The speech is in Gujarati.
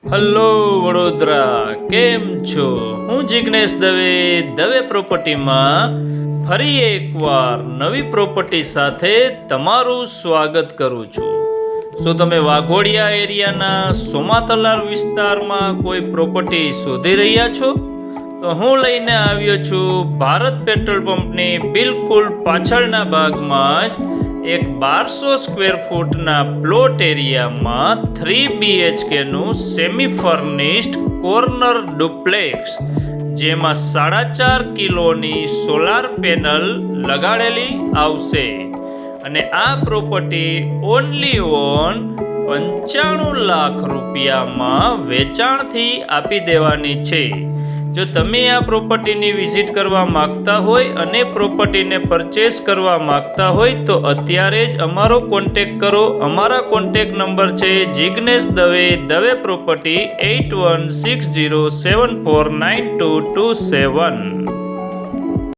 હલો વડોદરા, કેમ છો? હું જિગ્નેશ દવે પ્રોપર્ટીમાં ફરી એકવાર નવી પ્રોપર્ટી સાથે તમારું સ્વાગત કરું છું. શું તમે વાઘોડિયા એરિયાના સોમાતલાર વિસ્તારમાં કોઈ પ્રોપર્ટી શોધી રહ્યા છો? તો હું લઈને આવ્યો છું ભારત પેટ્રોલ પંપની બિલકુલ પાછળના ભાગમાં જ એક 1200 સ્ક્વેર ફૂટના પ્લોટ એરિયામાં 3 BHKનું સેમી ફર્નિશ્ડ કોર્નર ડુપ્લેક્સ, જેમાં 4.5 કિલોની સોલાર પેનલ લગાડેલી આવશે. અને આ પ્રોપર્ટી ઓનલી ઓન 95 લાખ રૂપિયામાં વેચાણથી આપી દેવાની છે. જો તમે આ પ્રોપર્ટીની વિઝિટ કરવા માગતા હોય અને પ્રોપર્ટીને પરચેસ કરવા માગતા હોય તો અત્યારે જ અમારો કોન્ટેક કરો. અમારા કોન્ટેક નંબર છે જિગ્નેશ દવે પ્રોપર્ટી 8160749227.